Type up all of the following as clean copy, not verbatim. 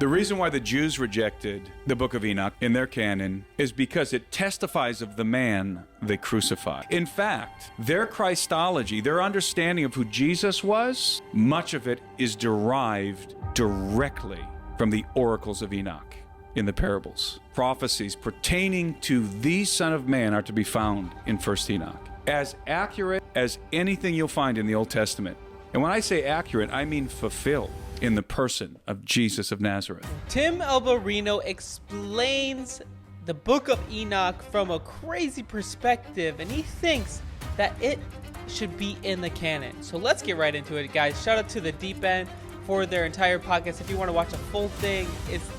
The reason why the Jews rejected the Book of Enoch in their canon is because it testifies of the man they crucified. In fact, their Christology, their understanding of who Jesus was, much of it is derived directly from the oracles of Enoch in the parables. Prophecies pertaining to the Son of Man are to be found in 1st Enoch. As accurate as anything you'll find in the Old Testament. And when I say accurate, I mean fulfilled in the person of Jesus of Nazareth. Tim Alberino explains the Book of Enoch from a crazy perspective, and he thinks that it should be in the canon. So let's get right into it, guys. Shout out to the Deep End for their entire podcast. If you want to watch a full thing,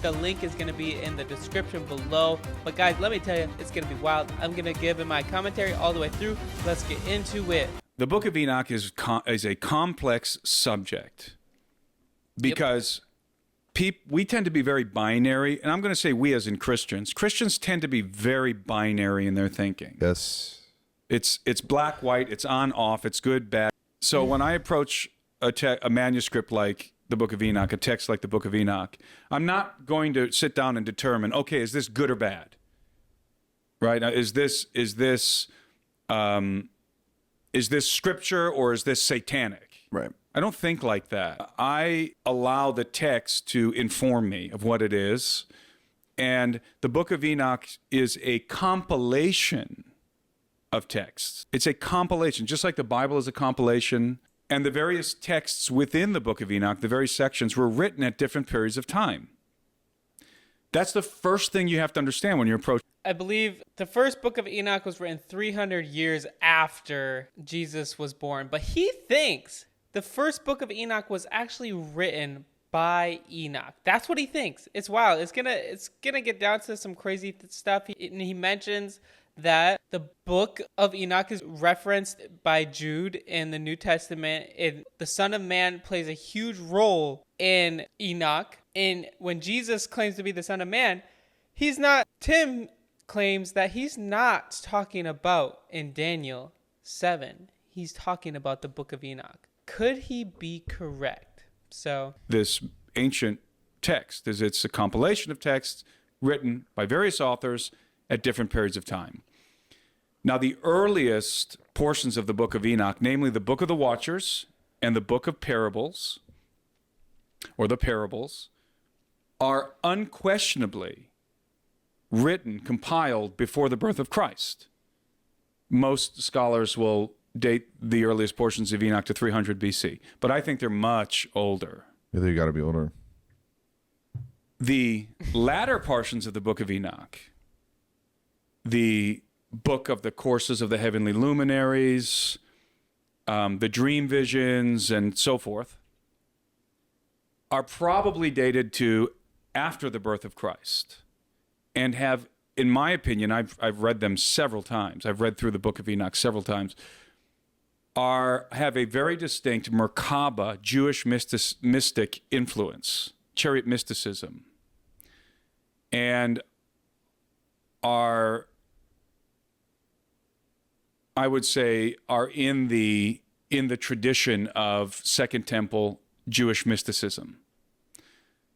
the link is going to be in the description below. But guys, let me tell you, it's going to be wild. I'm going to give it my commentary all the way through. Let's get into it. The Book of Enoch is a complex subject because we tend to be very binary, and I'm going to say we as in Christians. Christians tend to be very binary in their thinking. Yes. It's black, white, it's on, off, it's good, bad. So when I approach a manuscript like the Book of Enoch, a text like the Book of Enoch, I'm not going to sit down and determine, okay, is this good or bad? Right? Now, is this scripture or is this satanic? Right. I don't think like that. I allow the text to inform me of what it is. And the Book of Enoch is a compilation of texts. It's a compilation, just like the Bible is a compilation. And the various texts within the Book of Enoch, the various sections, were written at different periods of time. That's the first thing you have to understand when you approach. I believe the first Book of Enoch was written 300 years after Jesus was born. But he thinks the first Book of Enoch was actually written by Enoch. That's what he thinks. It's wild. It's gonna get down to some crazy stuff. He mentions that the Book of Enoch is referenced by Jude in the New Testament. The Son of Man plays a huge role in Enoch. And when Jesus claims to be the Son of Man, Tim claims that he's not talking about in Daniel 7. He's talking about the Book of Enoch. Could he be correct? So this ancient text it's a compilation of texts written by various authors at different periods of time. Now, the earliest portions of the Book of Enoch, namely the Book of the Watchers and the Book of Parables, or the Parables, are unquestionably written, compiled before the birth of Christ. Most scholars will date the earliest portions of Enoch to 300 BC, but I think they're much older. Yeah, they got to be older. The latter portions of the Book of Enoch, the book of the courses of the heavenly luminaries, the dream visions, and so forth, are probably dated to after the birth of Christ, and have, in my opinion, I've read them several times. I've read through the Book of Enoch several times. Have a very distinct Merkaba, Jewish mystic influence, chariot mysticism, and are, I would say, are in the tradition of Second Temple Jewish mysticism.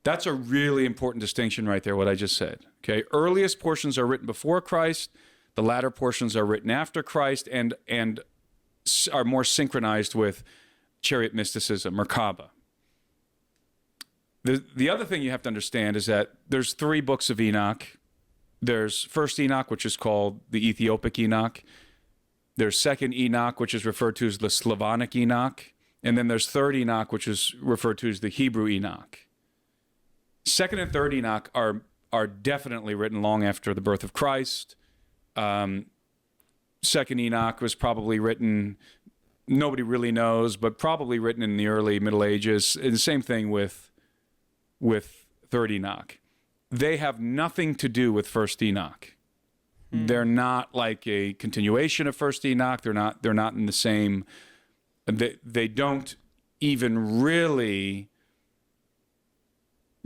That's a really important distinction right there, what I just said. Okay, earliest portions are written before Christ, the latter portions are written after Christ, and are more synchronized with chariot mysticism, Merkaba. The other thing you have to understand is that there's 3 books of Enoch. There's 1st Enoch, which is called the Ethiopic Enoch. There's 2nd Enoch, which is referred to as the Slavonic Enoch. And then there's 3rd Enoch, which is referred to as the Hebrew Enoch. 2nd and 3rd Enoch are definitely written long after the birth of Christ. 2nd Enoch was probably written, nobody really knows, but probably written in the early Middle Ages. And the same thing with 3rd Enoch. They have nothing to do with 1st Enoch. They're not like a continuation of 1st Enoch. They're not in the same. They don't even really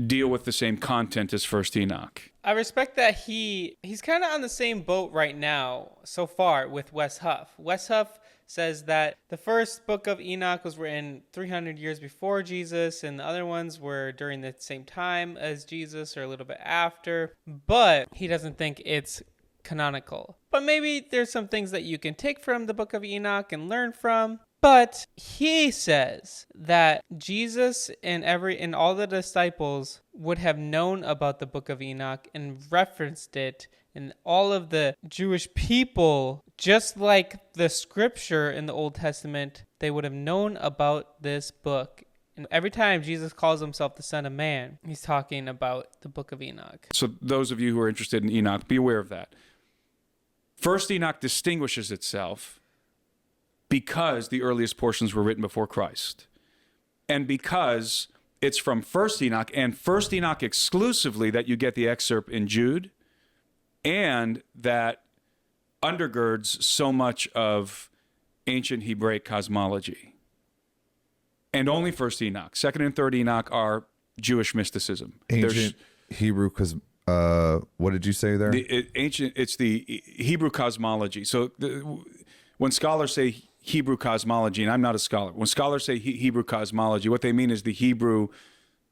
deal with the same content as First Enoch. I respect that he's kind of on the same boat right now so far with Wes Huff. Wes Huff says that the first book of Enoch was written 300 years before Jesus, and the other ones were during the same time as Jesus or a little bit after, but he doesn't think it's canonical. But maybe there's some things that you can take from the Book of Enoch and learn from. But he says that Jesus and all the disciples would have known about the Book of Enoch and referenced it, and all of the Jewish people, just like the scripture in the Old Testament, they would have known about this book. And every time Jesus calls himself the Son of Man, he's talking about the Book of Enoch. So those of you who are interested in Enoch, be aware of that. First Enoch distinguishes itself because the earliest portions were written before Christ, and because it's from First Enoch and First Enoch exclusively that you get the excerpt in Jude, and that undergirds so much of ancient Hebraic cosmology. And only First Enoch. Second and Third Enoch are Jewish mysticism. Ancient Hebrew, because what did you say there? It's the Hebrew cosmology. So when scholars say Hebrew cosmology, and I'm not a scholar, when scholars say Hebrew cosmology, what they mean is the Hebrew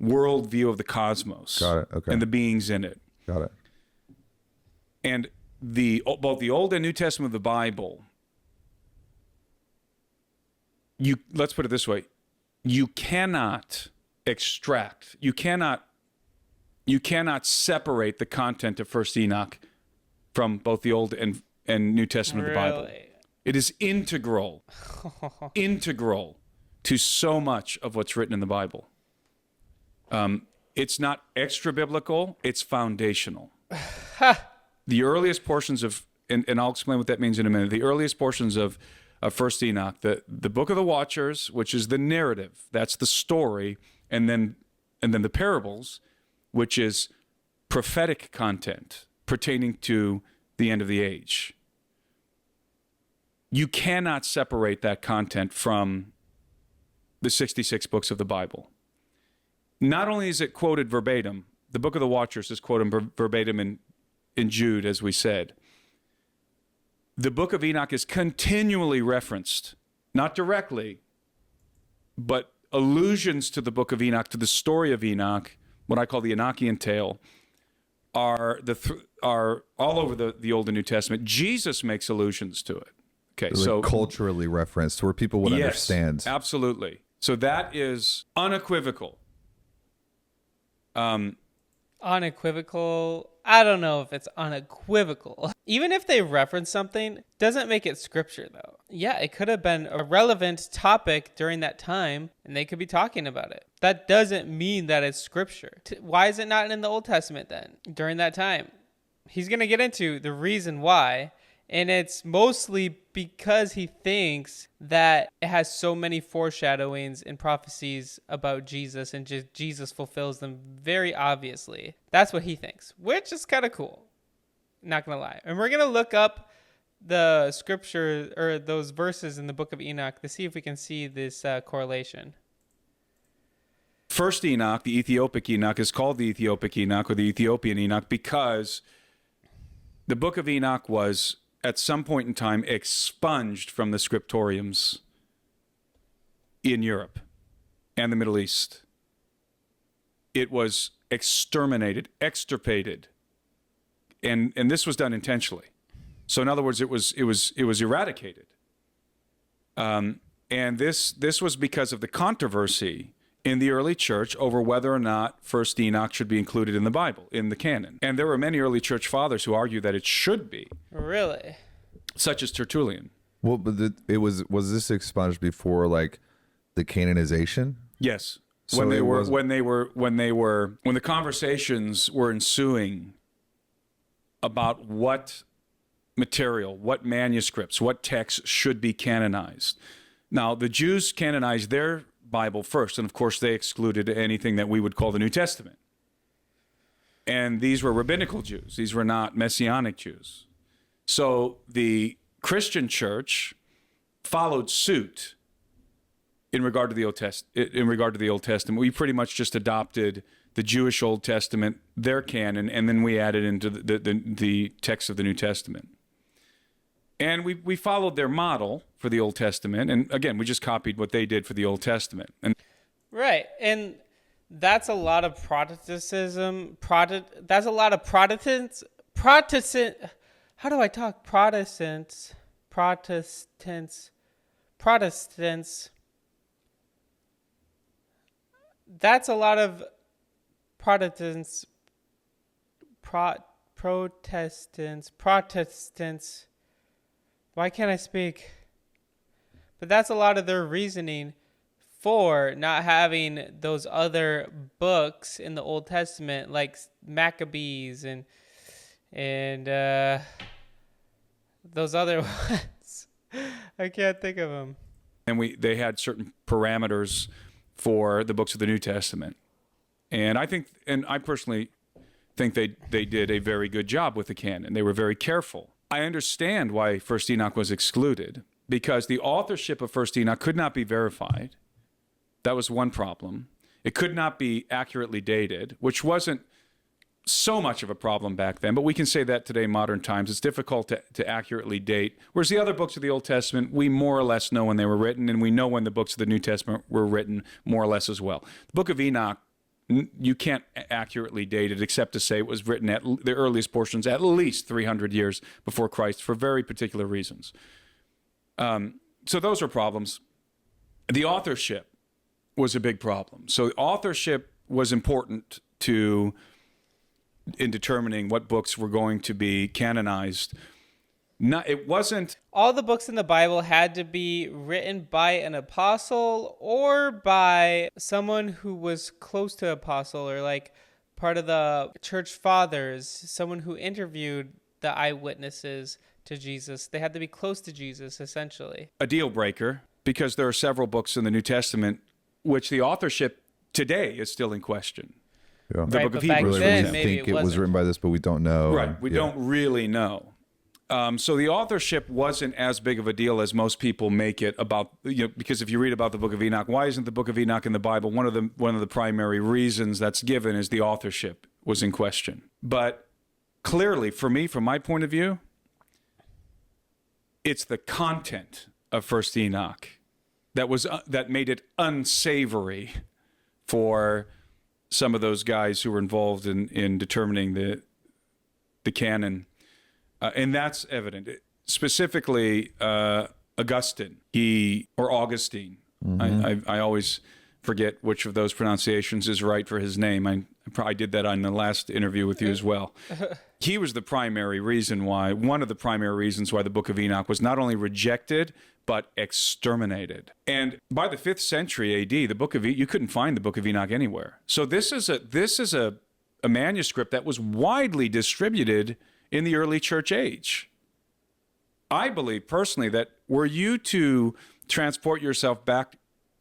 worldview of the cosmos. Got it. Okay. And the beings in it. Got it. And both the Old and New Testament of the Bible, let's put it this way, you cannot extract, you cannot separate the content of First Enoch from both the Old and New Testament of the Bible. It is integral to so much of what's written in the Bible. It's not extra biblical, it's foundational. The earliest portions of, and I'll explain what that means in a minute, the earliest portions of First Enoch, the Book of the Watchers, which is the narrative, that's the story, and then the parables, which is prophetic content pertaining to the end of the age. You cannot separate that content from the 66 books of the Bible. Not only is it quoted verbatim, the Book of the Watchers is quoted verbatim in Jude, as we said. The Book of Enoch is continually referenced, not directly, but allusions to the Book of Enoch, to the story of Enoch, what I call the Enochian tale, are all over the Old and New Testament. Jesus makes allusions to it. Okay, so culturally referenced, where people would understand. Absolutely. So that is unequivocal. Unequivocal. I don't know if it's unequivocal. Even if they reference something, doesn't make it scripture, though. Yeah, it could have been a relevant topic during that time, and they could be talking about it. That doesn't mean that it's scripture. Why is it not in the Old Testament then, during that time? He's going to get into the reason why, and it's mostly because he thinks that it has so many foreshadowings and prophecies about Jesus, and just Jesus fulfills them very obviously. That's what he thinks, which is kind of cool. Not going to lie. And we're going to look up the scripture or those verses in the Book of Enoch to see if we can see this correlation. First Enoch, the Ethiopic Enoch, is called the Ethiopic Enoch or the Ethiopian Enoch because the Book of Enoch was at some point in time expunged from the scriptoriums in Europe and the Middle East. It was exterminated, extirpated, and this was done intentionally. So in other words, it was eradicated. And this was because of the controversy in the early church over whether or not First Enoch should be included in the Bible, in the canon. And there were many early church fathers who argued that it should be. Really? Such as Tertullian. Well, but was this expunged before like the canonization? Yes. So when the conversations were ensuing about what material, what manuscripts, what texts should be canonized. Now, the Jews canonized their Bible first, and of course they excluded anything that we would call the New Testament. And these were rabbinical Jews. These were not Messianic Jews. So the Christian church followed suit in regard to the Old Testament. We pretty much just adopted the Jewish Old Testament, their canon, and then we added into the text of the New Testament. And we followed their model for the Old Testament, and again, we just copied what they did for the Old Testament. And Right, and that's a lot of Protestantism. That's a lot of Protestant. How do I talk? Protestants. That's a lot of Protestants. Protestants. Why can't I speak? But that's a lot of their reasoning for not having those other books in the Old Testament, like Maccabees and those other ones. I can't think of them. And they had certain parameters for the books of the New Testament. And I personally think they did a very good job with the canon. They were very careful. I understand why First Enoch was excluded, because the authorship of First Enoch could not be verified. That was one problem. It could not be accurately dated, which wasn't so much of a problem back then, but we can say that today in modern times. It's difficult to accurately date. Whereas the other books of the Old Testament, we more or less know when they were written, and we know when the books of the New Testament were written more or less as well. The Book of Enoch, you can't accurately date it except to say it was written at the earliest portions at least 300 years before Christ for very particular reasons. So those are problems. The authorship was a big problem. So authorship was important in determining what books were going to be canonized. It wasn't... All the books in the Bible had to be written by an apostle or by someone who was close to apostle, or like part of the church fathers, someone who interviewed the eyewitnesses to Jesus. They had to be close to Jesus, essentially. A deal breaker, because there are several books in the New Testament which the authorship today is still in question. Yeah. The Right, Book of but back Hebrews, then, for example. maybe think it it was wasn't. written by this, but we don't know. Right, we don't really know. So the authorship wasn't as big of a deal as most people make it about, because if you read about the Book of Enoch, why isn't the Book of Enoch in the Bible? One of the primary reasons that's given is the authorship was in question. But clearly, for me, from my point of view, it's the content of First Enoch that made it unsavory for some of those guys who were involved in determining the canon. And that's evident. Specifically, Augustine. I always forget which of those pronunciations is right for his name. I did that on the last interview with you as well. He was one of the primary reasons why the Book of Enoch was not only rejected, but exterminated. And by the 5th century AD, you couldn't find the Book of Enoch anywhere. So this is a manuscript that was widely distributed in the early church age. I believe personally that were you to transport yourself back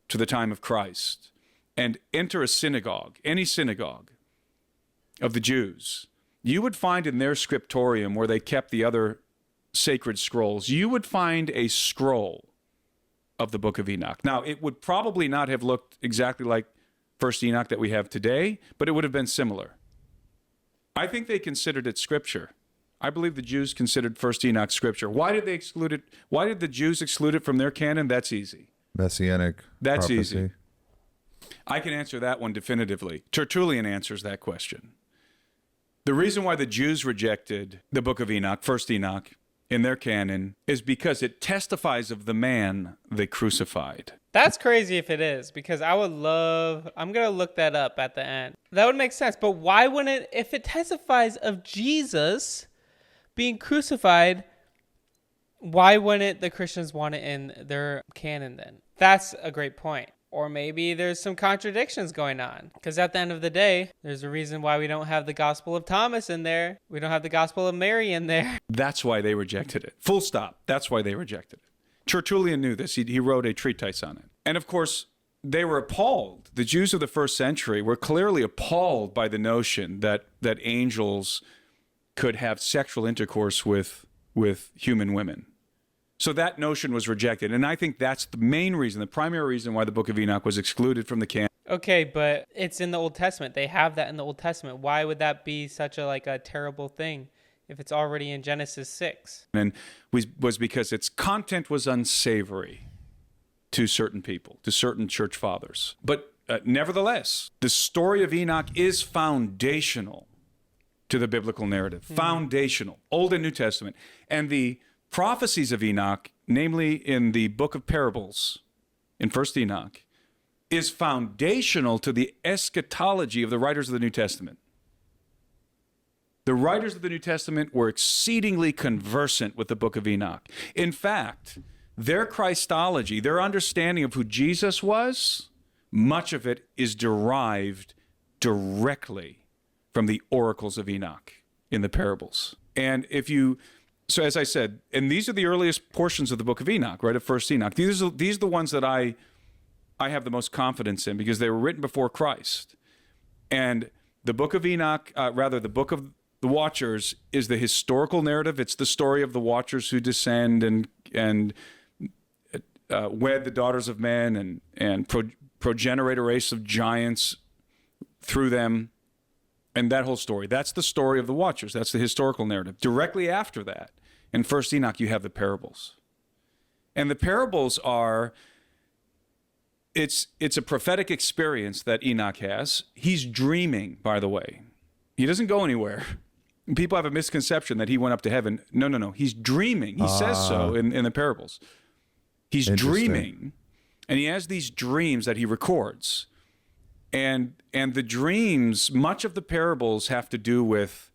to the time of Christ and enter a synagogue, any synagogue of the Jews, you would find in their scriptorium where they kept the other sacred scrolls, you would find a scroll of the Book of Enoch. Now, it would probably not have looked exactly like First Enoch that we have today, but it would have been similar. I think they considered it scripture. I believe the Jews considered First Enoch scripture. Why did they exclude it? Why did the Jews exclude it from their canon? That's easy. Messianic That's prophecy. easy. I can answer that one definitively. Tertullian answers that question. The reason why the Jews rejected the Book of Enoch, First Enoch, in their canon is because it testifies of the man they crucified. That's crazy if it is, because I'm going to look that up at the end. That would make sense. But why wouldn't it, if it testifies of Jesus being crucified, why wouldn't the Christians want it in their canon then? That's a great point. Or maybe there's some contradictions going on. Because at the end of the day, there's a reason why we don't have the Gospel of Thomas in there. We don't have the Gospel of Mary in there. That's why they rejected it. Full stop. That's why they rejected it. Tertullian knew this. He wrote a treatise on it. And of course, they were appalled. The Jews of the first century were clearly appalled by the notion that angels could have sexual intercourse with human women. So that notion was rejected. And I think that's the main reason, the primary reason why the Book of Enoch was excluded from the canon. Okay, but it's in the Old Testament. They have that in the Old Testament. Why would that be such a terrible thing if it's already in Genesis 6? And was because its content was unsavory to certain people, to certain church fathers. But nevertheless, the story of Enoch is foundational to the biblical narrative. Foundational, Old and New Testament. And the prophecies of Enoch, namely in the Book of Parables, in First Enoch, is foundational to the eschatology of the writers of the New Testament. The writers of the New Testament were exceedingly conversant with the Book of Enoch. In fact, their Christology, their understanding of who Jesus was, much of it is derived directly from the oracles of Enoch in the parables. And so as I said, and these are the earliest portions of the Book of Enoch, right, of First Enoch. These are the ones that I have the most confidence in because they were written before Christ. And the Book of Enoch, the Book of the Watchers, is the historical narrative. It's the story of the Watchers who descend and wed the daughters of men and progenerate a race of giants through them. And that whole story. That's the story of the Watchers. That's the historical narrative. Directly after that, in First Enoch, you have the parables. And the parables are... It's a prophetic experience that Enoch has. He's dreaming, by the way. He doesn't go anywhere. People have a misconception that he went up to heaven. No. He's dreaming. He says so in the parables. He's dreaming, and he has these dreams that he records. And the dreams, much of the parables have to do with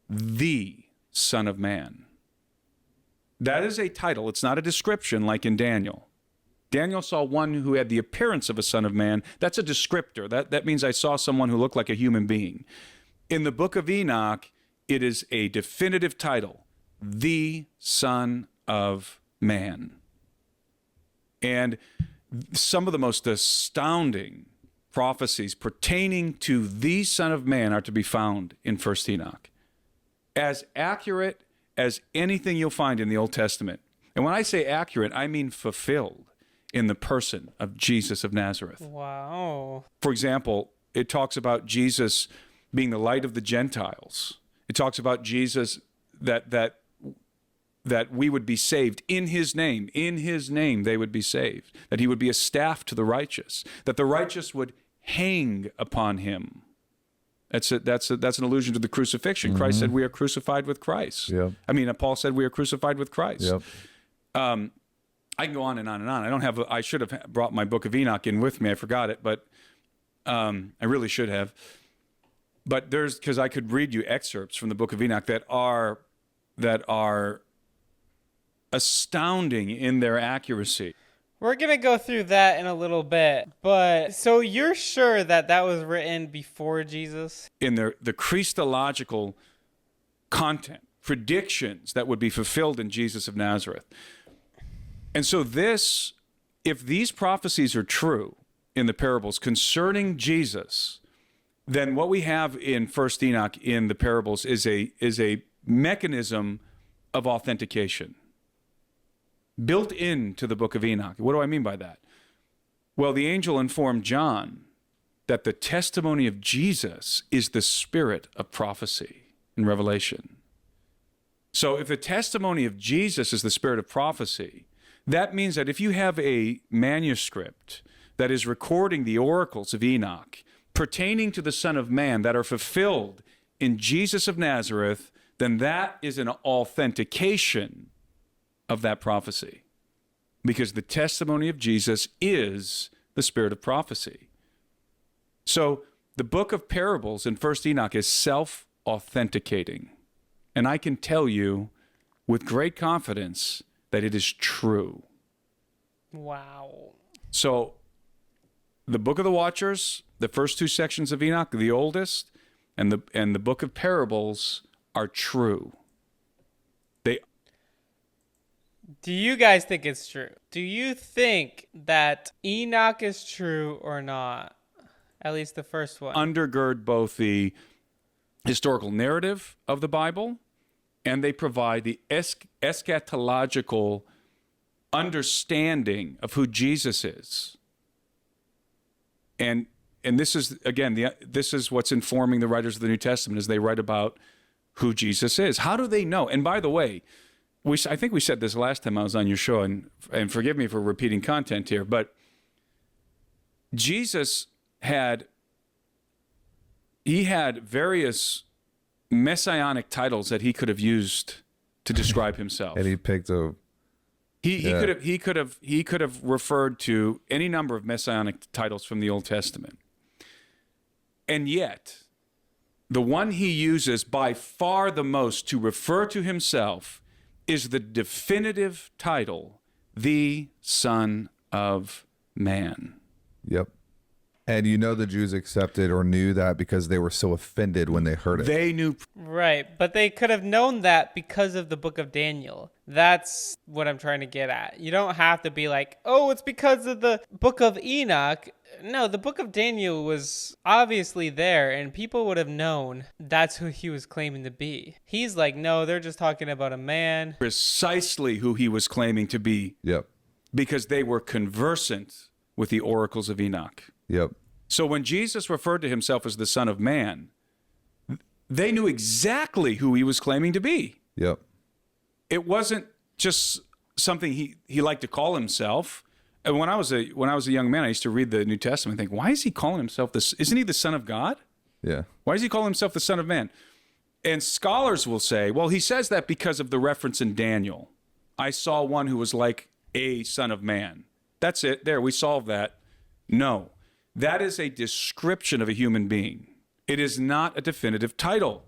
the Son of Man. That is a title. It's not a description like in Daniel. Daniel saw one who had the appearance of a son of man. That's a descriptor. That means I saw someone who looked like a human being. In the Book of Enoch, it is a definitive title, the Son of Man. And some of the most astounding prophecies pertaining to the Son of Man are to be found in First Enoch. As accurate as anything you'll find in the Old Testament. And when I say accurate, I mean fulfilled in the person of Jesus of Nazareth. Wow. For example, it talks about Jesus being the light of the Gentiles. It talks about Jesus that we would be saved in his name. In his name they would be saved. That he would be a staff to the righteous. That the righteous would hang upon him. That's an allusion to the crucifixion. Mm-hmm. Christ said we are crucified with Christ. Yep. Paul said we are crucified with Christ. Yep. I can go on and on and on. I should have brought my Book of Enoch in with me. I forgot it, but I really should have. But because I could read you excerpts from the Book of Enoch that are astounding in their accuracy. We're going to go through that in a little bit. But so you're sure that was written before Jesus? In the Christological content, predictions that would be fulfilled in Jesus of Nazareth. And so if these prophecies are true in the parables concerning Jesus, then what we have in First Enoch in the parables is a mechanism of authentication built into the Book of Enoch. What do I mean by that? Well, the angel informed John that the testimony of Jesus is the spirit of prophecy in Revelation. So if the testimony of Jesus is the spirit of prophecy, that means that if you have a manuscript that is recording the oracles of Enoch pertaining to the Son of Man that are fulfilled in Jesus of Nazareth, then that is an authentication of that prophecy. Because the testimony of Jesus is the spirit of prophecy. So the book of parables in First Enoch is self-authenticating. And I can tell you with great confidence that it is true. Wow. So the Book of the Watchers, the first two sections of Enoch, the oldest, and the Book of Parables are true. Do you guys think it's true? Do you think that Enoch is true or not? At least the first one. Undergird both the historical narrative of the Bible, and they provide the eschatological understanding of who Jesus is. And and this is again this is what's informing the writers of the New Testament as they write about who Jesus is. How do they know? And by the way, I think we said this last time I was on your show, and forgive me for repeating content here, but Jesus had various messianic titles that he could have used to describe himself. And he picked a he could have referred to any number of messianic titles from the Old Testament. And yet, the one he uses by far the most to refer to himself is the definitive title, the Son of Man. Yep. And the Jews accepted or knew that because they were so offended when they heard it. They knew. Right, but they could have known that because of the book of Daniel. That's what I'm trying to get at. You don't have to be like, oh, it's because of the book of Enoch. No, the book of Daniel was obviously there, and people would have known that's who he was claiming to be. He's like, no, they're just talking about a man. Precisely who he was claiming to be. Yep. Because they were conversant with the oracles of Enoch. Yep. So when Jesus referred to himself as the Son of Man, they knew exactly who he was claiming to be. Yep. It wasn't just something he liked to call himself. And when I was a young man, I used to read the New Testament and think, why is he calling himself this? Isn't he the Son of God? Yeah. Why does he call himself the Son of Man? And scholars will say, well, he says that because of the reference in Daniel. I saw one who was like a son of man. That's it. There, we solved that. No. That is a description of a human being. It is not a definitive title.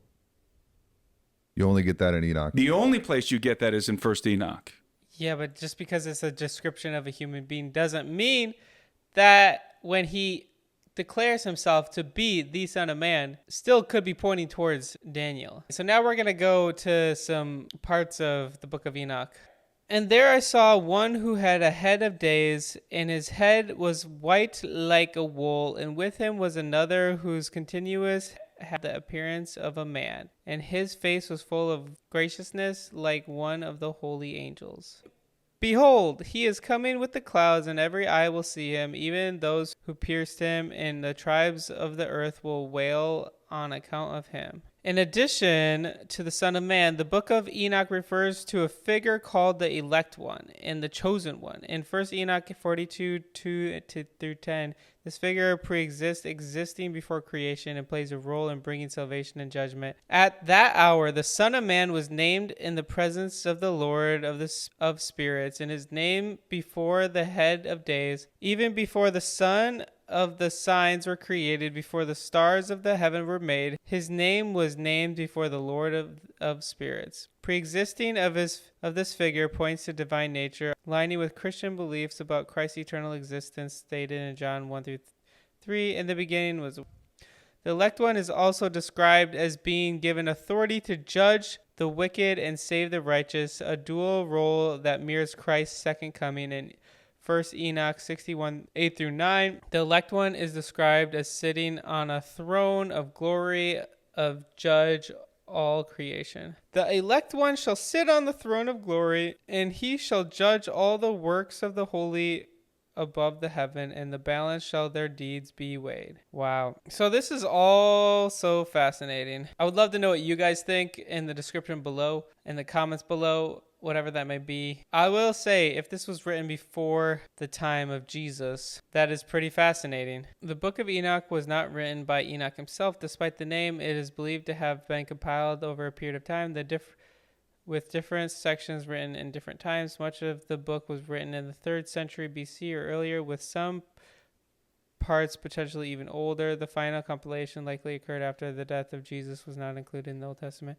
You only get that in Enoch. The only place you get that is in 1st Enoch. Yeah, but just because it's a description of a human being doesn't mean that when he declares himself to be the Son of Man, still could be pointing towards Daniel. So now we're going to go to some parts of the Book of Enoch. And there I saw one who had a head of days, and his head was white like a wool, and with him was another whose continuous had the appearance of a man, and his face was full of graciousness like one of the holy angels. Behold, he is coming with the clouds, and every eye will see him, even those who pierced him, and the tribes of the earth will wail on account of him. In addition to the Son of Man, the Book of Enoch refers to a figure called the elect one and the chosen one. In 1 Enoch 42, 2-10, this figure pre-exists, existing before creation, and plays a role in bringing salvation and judgment. At that hour, the Son of Man was named in the presence of the Lord of spirits, and his name before the head of days, even before the sun of the signs were created, before the stars of the heaven were made. His name was named before the Lord of spirits. Pre-existing of this figure points to divine nature, aligning with Christian beliefs about Christ's eternal existence stated in John 1-3. In the beginning was. The elect one is also described as being given authority to judge the wicked and save the righteous, a dual role that mirrors Christ's second coming. In 1 Enoch 61, 8-9, the elect one is described as sitting on a throne of glory of judge all creation. The elect one shall sit on the throne of glory, and he shall judge all the works of the holy above the heaven, and the balance shall their deeds be weighed. Wow. So this is all so fascinating. I would love to know what you guys think in the description below, in the comments below, whatever that may be. I will say, if this was written before the time of Jesus, that is pretty fascinating. The Book of Enoch was not written by Enoch himself. Despite the name, it is believed to have been compiled over a period of time. With different sections written in different times. Much of the book was written in the 3rd century BC or earlier, with some parts potentially even older. The final compilation likely occurred after the death of Jesus, was not included in the Old Testament.